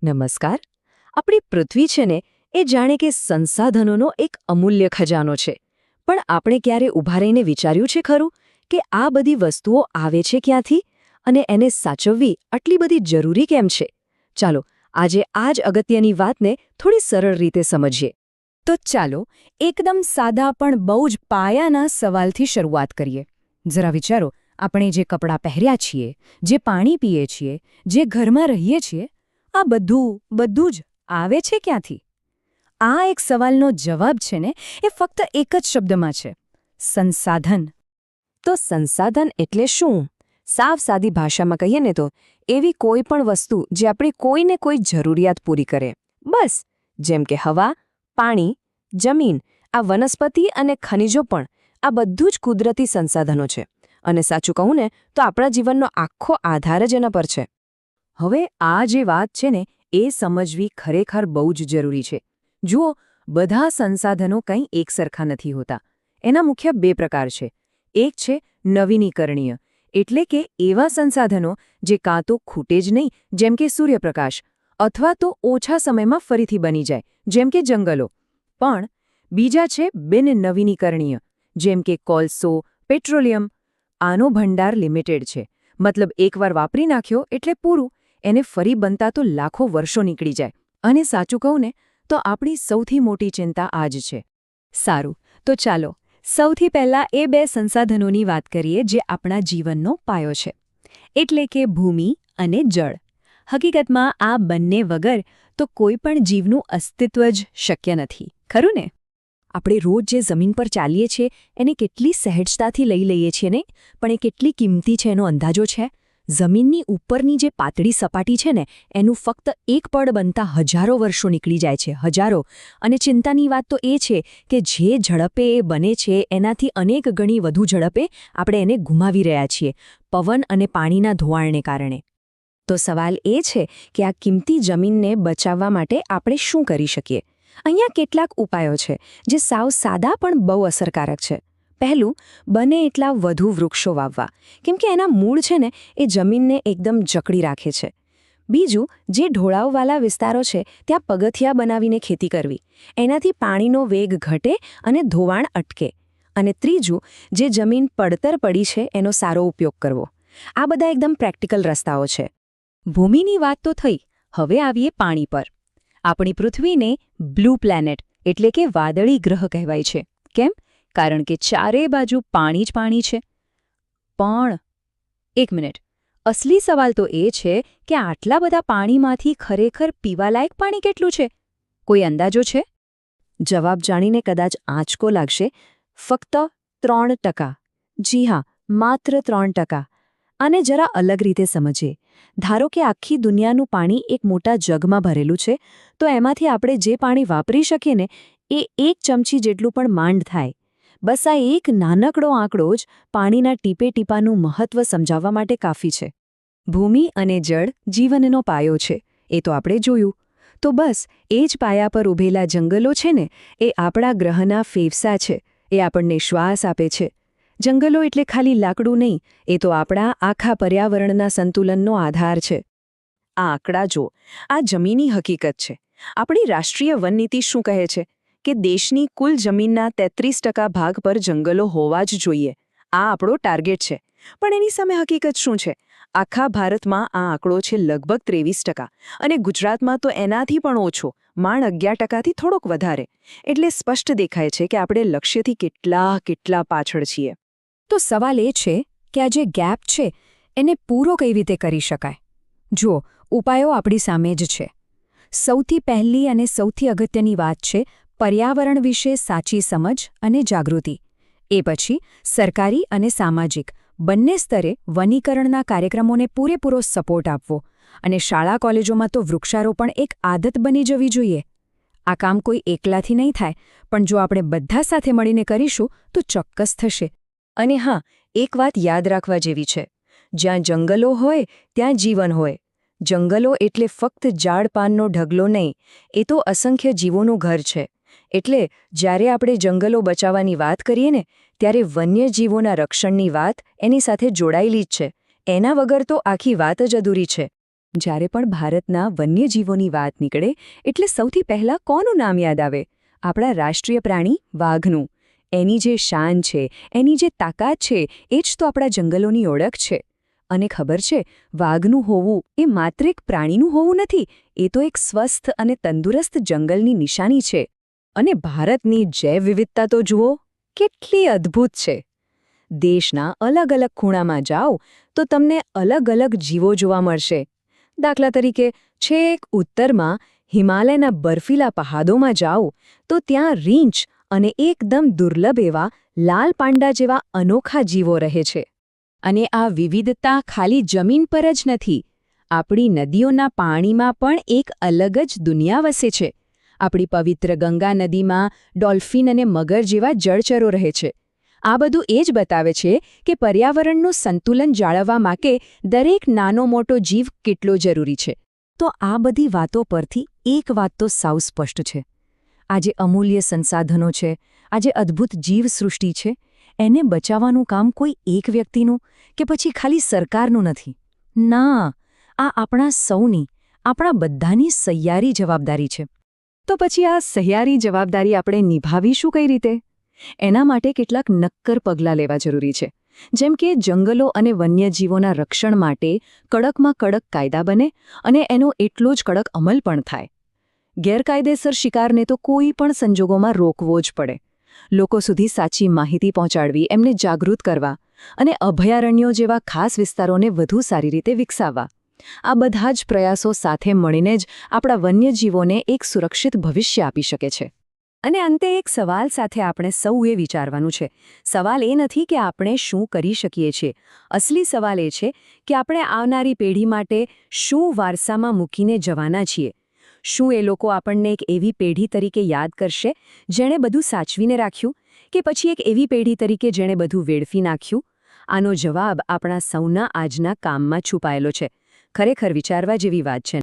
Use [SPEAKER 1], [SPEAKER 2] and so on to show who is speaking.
[SPEAKER 1] નમસ્કાર. આપણી પૃથ્વી છે ને એ જાણે કે સંસાધનોનો એક અમૂલ્ય ખજાનો છે. પણ આપણે ક્યારે ઊભા રહીને વિચાર્યું છે ખરું કે આ બધી વસ્તુઓ આવે છે ક્યાંથી અને એને સાચવવી આટલી બધી જરૂરી કેમ છે? ચાલો આજે આ જ અગત્યની વાતને થોડી સરળ રીતે સમજીએ.
[SPEAKER 2] તો ચાલો એકદમ સાદા પણ બહુ જ પાયાના સવાલથી શરૂઆત કરીએ. જરા વિચારો, આપણે જે કપડાં પહેર્યા છીએ, જે પાણી પીએ છીએ, જે ઘરમાં રહીએ છીએ, આ બધું જ આવે છે ક્યાંથી? આ એક સવાલનો જવાબ છે ને એ ફક્ત એક જ શબ્દમાં છે: સંસાધન.
[SPEAKER 1] તો સંસાધન એટલે શું? સાવ સાદી ભાષામાં કહીએ ને તો એવી કોઈ પણ વસ્તુ જે આપણી કોઈને કોઈ જરૂરિયાત પૂરી કરે. બસ, જેમ કે હવા, પાણી, જમીન, આ વનસ્પતિ અને ખનિજો પણ આ બધું જ કુદરતી સંસાધનો છે. અને સાચું કહું ને તો આપણા જીવનનો આખો આધાર જ એના પર છે.
[SPEAKER 2] હવે આ જે વાત છે ને એ સમજવી ખરેખર બહુ જ જરૂરી છે. જુઓ, બધા સંસાધનો કંઈ એકસરખા નથી હોતા. એના મુખ્ય બે પ્રકાર છે. એક છે નવીનીકરણીય, એટલે કે એવા સંસાધનો જે કાં તો ખૂટે જ નહીં, જેમ કે સૂર્યપ્રકાશ, અથવા તો ઓછા સમયમાં ફરીથી બની જાય, જેમ કે જંગલો. પણ બીજા છે બિન નવીનીકરણીય, જેમ કે કોલસો, પેટ્રોલિયમ. આનો ભંડાર લિમિટેડ છે. મતલબ એકવાર વાપરી નાખ્યો એટલે પૂરું. એને ફરી બનતા તો લાખો વર્ષો નીકળી જાય. અને સાચું કહું ને તો આપણી સૌથી મોટી ચિંતા આ જ છે.
[SPEAKER 1] સારું, તો ચાલો સૌથી પહેલાં એ બે સંસાધનોની વાત કરીએ જે આપણા જીવનનો પાયો છે, એટલે કે ભૂમિ અને જળ. હકીકતમાં આ બંને વગર તો કોઈ પણ જીવનું અસ્તિત્વ જ શક્ય નથી, ખરું ને? આપણે રોજ જે જમીન પર ચાલીએ છીએ એને કેટલી સહેજતાથી લઈ લઈએ છીએ ને, પણ એ કેટલી કિંમતી છે એનો અંદાજો છે? જમીનની ઉપરની જે પાતળી સપાટી છે ને એનું ફક્ત એક પડ બનતા હજારો વર્ષો નીકળી જાય છે, હજારો. અને ચિંતાની વાત તો એ છે કે જે ઝડપે એ બને છે એનાથી અનેક ગણી વધુ ઝડપે આપણે એને ગુમાવી રહ્યા છીએ, પવન અને પાણીના ધોવાણને કારણે. તો સવાલ એ છે કે આ કિંમતી જમીનને બચાવવા માટે આપણે શું કરી શકીએ? અહીંયા કેટલાક ઉપાયો છે જે સાવ સાદા પણ બહુ અસરકારક છે. પહેલું, બને એટલા વધુ વૃક્ષો વાવવા, કેમ કે એના મૂળ છે ને એ જમીનને એકદમ જકડી રાખે છે. બીજું, જે ઢોળાવવાળા વિસ્તારો છે ત્યાં પગથિયા બનાવીને ખેતી કરવી. એનાથી પાણીનો વેગ ઘટે અને ધોવાણ અટકે. અને ત્રીજું, જે જમીન પડતર પડી છે એનો સારો ઉપયોગ કરવો. આ બધા એકદમ પ્રેક્ટિકલ રસ્તાઓ છે. ભૂમિની વાત તો થઈ, હવે આવીએ પાણી પર. આપણી પૃથ્વીને બ્લુ પ્લેનેટ એટલે કે વાદળી ગ્રહ કહેવાય છે. કેમ? કારણ કે ચારે બાજુ પાણી જ પાણી છે. પણ એક મિનિટ, અસલી સવાલ તો એ છે કે આટલા બધા પાણીમાંથી ખરેખર પીવાલાયક પાણી કેટલું છે? કોઈ અંદાજો છે? જવાબ જાણીને કદાચ આંચકો લાગશે. ફક્ત 3%. જી હા, માત્ર 3%. આને જરા અલગ રીતે સમજીએ. ધારો કે આખી દુનિયાનું પાણી એક મોટા જગમાં ભરેલું છે, તો એમાંથી આપણે જે પાણી વાપરી શકીએ ને એ 1 ચમચી જેટલું પણ માંડ થાય. બસ આ એક નાનકડો આંકડો જ પાણીના ટીપે ટીપાનું મહત્વ સમજાવવા માટે કાફી છે. ભૂમિ અને જળ જીવનનો પાયો છે, એ તો આપણે જોયું. તો બસ એ જ પાયા પર ઊભેલા જંગલો છે ને એ આપણા ગ્રહના ફેફસા છે. એ આપણને શ્વાસ આપે છે. જંગલો એટલે ખાલી લાકડું નહીં, એ તો આપણા આખા પર્યાવરણના સંતુલનનો આધાર છે. આ આંકડા જો, આ જમીની હકીકત છે. આપણી રાષ્ટ્રીય વનનીતિ શું કહે છે? કે દેશની કુલ જમીનના 33% ભાગ પર જંગલો હોવા જ જોઈએ. આ આપણો ટાર્ગેટ છે. પણ એની સામે હકીકત શું છે? આખા ભારતમાં આ આંકડો છે લગભગ 23%, અને ગુજરાતમાં તો એનાથી પણ ઓછો, માંડ 11%થી થોડોક વધારે. એટલે સ્પષ્ટ દેખાય છે કે આપણે લક્ષ્યથી કેટલા પાછળ છીએ.
[SPEAKER 2] તો સવાલ એ છે કે આ જે ગેપ છે એને પૂરો કઈ રીતે કરી શકાય? જુઓ, ઉપાયો આપણી સામે જ છે. સૌથી પહેલી અને સૌથી અગત્યની વાત છે પર્યાવરણ વિશે સાચી સમજ અને જાગૃતિ. એ પછી સરકારી અને સામાજિક બંને સ્તરે વનીકરણના કાર્યક્રમોને પૂરેપૂરો સપોર્ટ આપવો. અને શાળા કોલેજોમાં તો વૃક્ષારોપણ એક આદત બની જવી જોઈએ. આ કામ કોઈ એકલાથી નહીં થાય, પણ જો આપણે બધા સાથે મળીને કરીશું તો ચોક્કસ થશે. અને હા, એક વાત યાદ રાખવા જેવી છે: જ્યાં જંગલો હોય ત્યાં જીવન હોય. જંગલો એટલે ફક્ત ઝાડ-પાનનો ઢગલો નહીં, એ તો અસંખ્ય જીવોનું ઘર છે. એટલે જ્યારે આપણે જંગલો બચાવવાની વાત કરીએ ને ત્યારે વન્યજીવોના રક્ષણની વાત એની સાથે જોડાયેલી જ છે. એના વગર તો આખી વાત જ અધૂરી છે.
[SPEAKER 1] જ્યારે પણ ભારતના વન્યજીવોની વાત નીકળે એટલે સૌથી પહેલાં કોનું નામ યાદ આવે? આપણા રાષ્ટ્રીય પ્રાણી વાઘનું. એની જે શાન છે, એની જે તાકાત છે, એ જ તો આપણા જંગલોની ઓળખ છે. અને ખબર છે, વાઘનું હોવું એ માત્ર એક પ્રાણીનું હોવું નથી, એ તો એક સ્વસ્થ અને તંદુરસ્ત જંગલની નિશાની છે. અને ભારતની જૈવ વિવિધતા તો જુઓ, કેટલી અદ્ભુત છે. દેશના અલગ અલગ ખૂણામાં જાઓ તો તમને અલગ અલગ જીવો જોવા મળશે. દાખલા તરીકે, છેક ઉત્તરમાં હિમાલયના બર્ફીલા પહાડોમાં જાઓ તો ત્યાં રીંછ અને એકદમ દુર્લભ એવા લાલ પાંડા જેવા અનોખા જીવો રહે છે. અને આ વિવિધતા ખાલી જમીન પર જ નથી. આપણી નદીઓના પાણીમાં પણ એક અલગ જ દુનિયા વસે છે. આપણી પવિત્ર ગંગા નદીમાં ડોલ્ફિન અને મગર જેવા જળચરો રહે છે. આ બધું એ જ બતાવે છે કે પર્યાવરણનું સંતુલન જાળવવા માટે દરેક નાનો મોટો જીવ કેટલો જરૂરી છે.
[SPEAKER 2] તો આ બધી વાતો પરથી એક વાત તો સાવ સ્પષ્ટ છે. આ જે અમૂલ્ય સંસાધનો છે, આ જે અદ્ભુત જીવસૃષ્ટિ છે, એને બચાવવાનું કામ કોઈ એક વ્યક્તિનું કે પછી ખાલી સરકારનું નથી. ના, આ આપણા સૌની, આપણા બધાની સહિયારી જવાબદારી છે.
[SPEAKER 1] તો પછી આ સહિયારી જવાબદારી આપણે નિભાવીશું કઈ રીતે? એના માટે કેટલાક નક્કર પગલાં લેવા જરૂરી છે. જેમ કે જંગલો અને વન્યજીવોના રક્ષણ માટે કડકમાં કડક કાયદા બને અને એનો એટલો જ કડક અમલ પણ થાય. ગેરકાયદેસર શિકારને તો કોઈ પણ સંજોગોમાં રોકવો જ પડે. લોકો સુધી સાચી માહિતી પહોંચાડવી, એમને જાગૃત કરવા અને અભયારણ્યો જેવા ખાસ વિસ્તારોને વધુ સારી રીતે વિકસાવવા. આ બધા જ પ્રયાસો સાથે મળીને જ આપણા વન્યજીવોને એક સુરક્ષિત ભવિષ્ય આપી શકે છે. અને અંતે એક સવાલ સાથે આપણે સૌએ વિચારવાનું છે. સવાલ એ નથી કે આપણે શું કરી શકીએ છીએ. અસલી સવાલ એ છે કે આપણે આવનારી પેઢી માટે શું વારસામાં મૂકીને જવાના છીએ. શું એ લોકો આપણને એક એવી પેઢી તરીકે યાદ કરશે જેણે બધું સાચવીને રાખ્યું, કે પછી એક એવી પેઢી તરીકે જેણે બધું વેડફી નાખ્યું? આનો જવાબ આપણા સૌના આજના કામમાં છુપાયેલો છે. ખરેખર વિચારવા જેવી વાત છે.